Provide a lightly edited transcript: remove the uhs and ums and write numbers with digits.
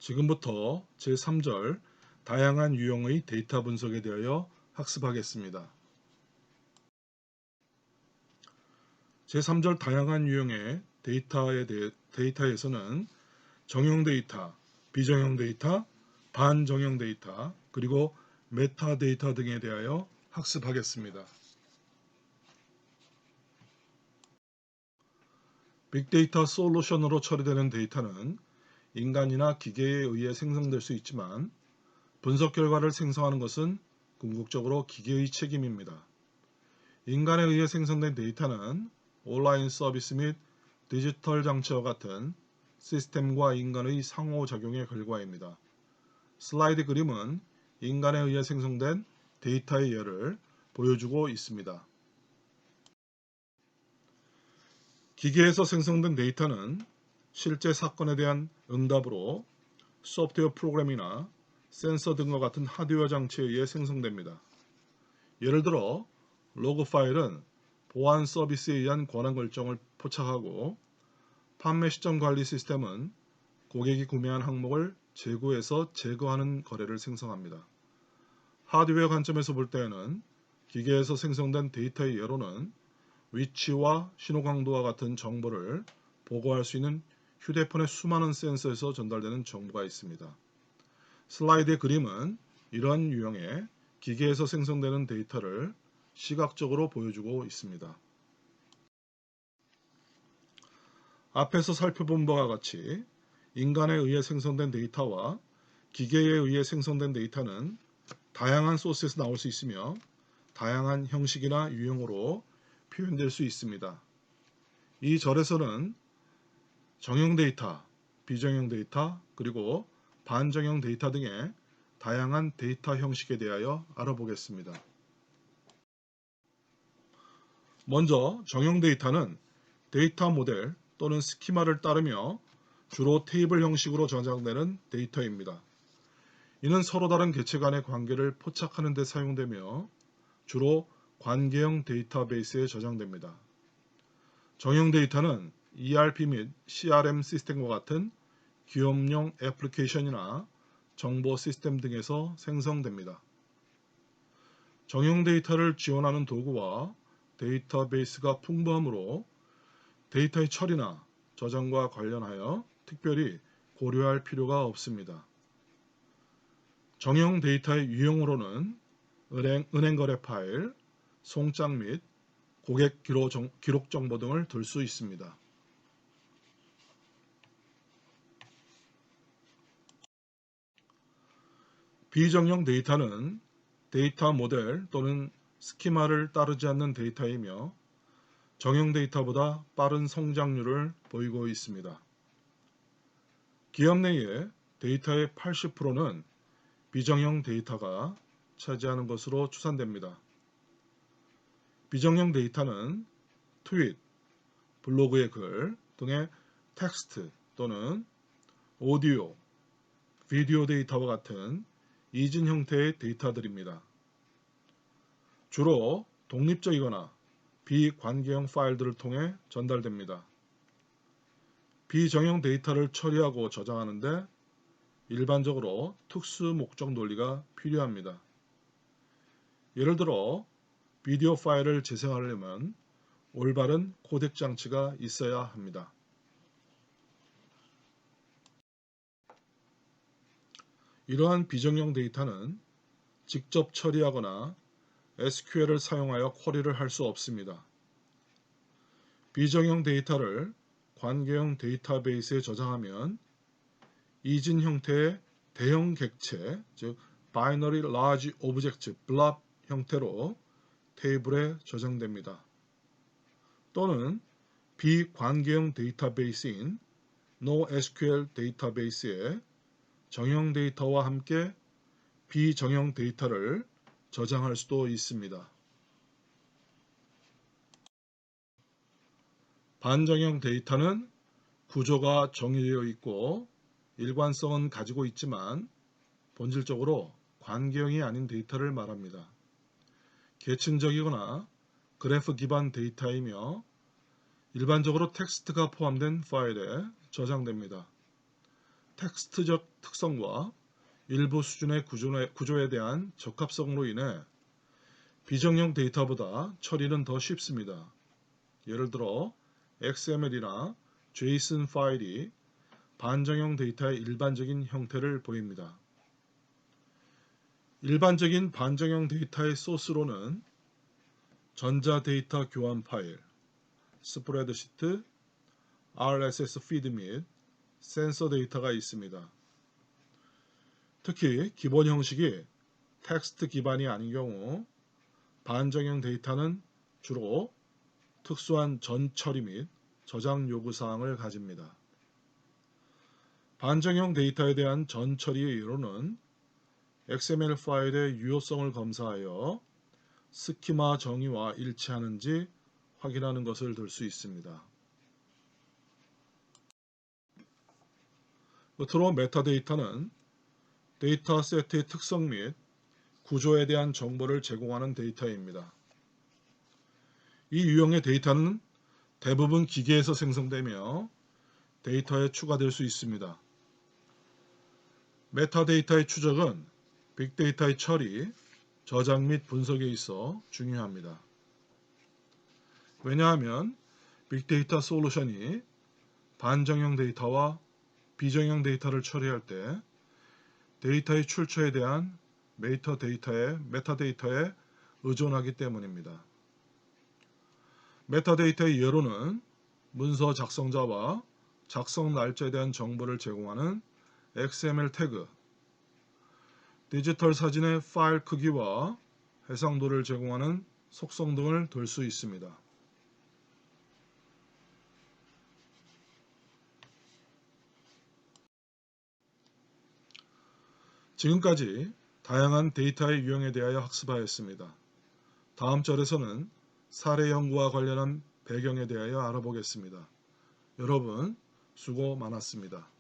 지금부터 제3절 다양한 유형의 데이터 분석에 대하여 학습하겠습니다. 제3절 다양한 유형의 데이터에서는 정형 데이터, 비정형 데이터, 반정형 데이터, 그리고 메타데이터 등에 대하여 학습하겠습니다. 빅데이터 솔루션으로 처리되는 데이터는 인간이나 기계에 의해 생성될 수 있지만 분석 결과를 생성하는 것은 궁극적으로 기계의 책임입니다. 인간에 의해 생성된 데이터는 온라인 서비스 및 디지털 장치와 같은 시스템과 인간의 상호작용의 결과입니다. 슬라이드 그림은 인간에 의해 생성된 데이터의 예를 보여주고 있습니다. 기계에서 생성된 데이터는 실제 사건에 대한 응답으로 소프트웨어 프로그램이나 센서 등과 같은 하드웨어 장치에 의해 생성됩니다. 예를 들어 로그 파일은 보안 서비스에 의한 권한 결정을 포착하고 판매 시점 관리 시스템은 고객이 구매한 항목을 재고에서 제거하는 거래를 생성합니다. 하드웨어 관점에서 볼 때에는 기계에서 생성된 데이터의 예로는 위치와 신호 강도와 같은 정보를 보고할 수 있는 휴대폰의 수많은 센서에서 전달되는 정보가 있습니다. 슬라이드의 그림은 이런 유형의 기계에서 생성되는 데이터를 시각적으로 보여주고 있습니다. 앞에서 살펴본 바와 같이 인간에 의해 생성된 데이터와 기계에 의해 생성된 데이터는 다양한 소스에서 나올 수 있으며 다양한 형식이나 유형으로 표현될 수 있습니다. 이 절에서는 정형 데이터, 비정형 데이터, 그리고 반정형 데이터 등의 다양한 데이터 형식에 대하여 알아보겠습니다. 먼저 정형 데이터는 데이터 모델 또는 스키마를 따르며 주로 테이블 형식으로 저장되는 데이터입니다. 이는 서로 다른 개체 간의 관계를 포착하는 데 사용되며 주로 관계형 데이터베이스에 저장됩니다. 정형 데이터는 ERP 및 CRM 시스템과 같은 기업용 애플리케이션이나 정보 시스템 등에서 생성됩니다. 정형 데이터를 지원하는 도구와 데이터베이스가 풍부하므로 데이터의 처리나 저장과 관련하여 특별히 고려할 필요가 없습니다. 정형 데이터의 유형으로는 은행 거래 파일, 송장 및 고객 기록 정보 등을 들 수 있습니다. 비정형 데이터는 데이터 모델 또는 스키마를 따르지 않는 데이터이며 정형 데이터보다 빠른 성장률을 보이고 있습니다. 기업 내의 데이터의 80%는 비정형 데이터가 차지하는 것으로 추산됩니다. 비정형 데이터는 트윗, 블로그의 글 등의 텍스트 또는 오디오, 비디오 데이터와 같은 이진 형태의 데이터들입니다. 주로 독립적이거나 비관계형 파일들을 통해 전달됩니다. 비정형 데이터를 처리하고 저장하는데 일반적으로 특수 목적 논리가 필요합니다. 예를 들어 비디오 파일을 재생하려면 올바른 코덱 장치가 있어야 합니다. 이러한 비정형 데이터는 직접 처리하거나 SQL을 사용하여 쿼리를 할 수 없습니다. 비정형 데이터를 관계형 데이터베이스에 저장하면 이진 형태의 대형 객체, 즉 Binary Large Object Blob 형태로 테이블에 저장됩니다. 또는 비관계형 데이터베이스인 NoSQL 데이터베이스에 정형 데이터와 함께 비정형 데이터를 저장할 수도 있습니다. 반정형 데이터는 구조가 정의되어 있고 일관성은 가지고 있지만 본질적으로 관계형이 아닌 데이터를 말합니다. 계층적이거나 그래프 기반 데이터이며 일반적으로 텍스트가 포함된 파일에 저장됩니다. 텍스트적 특성과 일부 수준의 구조에 대한 적합성으로 인해 비정형 데이터보다 처리는 더 쉽습니다. 예를 들어 XML이나 JSON 파일이 반정형 데이터의 일반적인 형태를 보입니다. 일반적인 반정형 데이터의 소스로는 전자데이터 교환 파일, 스프레드시트, RSS 피드 및 센서 데이터가 있습니다. 특히 기본 형식이 텍스트 기반이 아닌 경우 반정형 데이터는 주로 특수한 전처리 및 저장 요구사항을 가집니다. 반정형 데이터에 대한 전처리의 예로는 XML 파일의 유효성을 검사하여 스키마 정의와 일치하는지 확인하는 것을 들 수 있습니다. 끝으로 메타데이터는 데이터 세트의 특성 및 구조에 대한 정보를 제공하는 데이터입니다. 이 유형의 데이터는 대부분 기계에서 생성되며 데이터에 추가될 수 있습니다. 메타데이터의 추적은 빅데이터의 처리, 저장 및 분석에 있어 중요합니다. 왜냐하면 빅데이터 솔루션이 반정형 데이터와 비정형 데이터를 처리할 때 데이터의 출처에 대한 메타데이터에 의존하기 때문입니다. 메타데이터의 예로는 문서 작성자와 작성 날짜에 대한 정보를 제공하는 XML 태그, 디지털 사진의 파일 크기와 해상도를 제공하는 속성 등을 들 수 있습니다. 지금까지 다양한 데이터의 유형에 대하여 학습하였습니다. 다음 절에서는 사례 연구와 관련한 배경에 대하여 알아보겠습니다. 여러분 수고 많았습니다.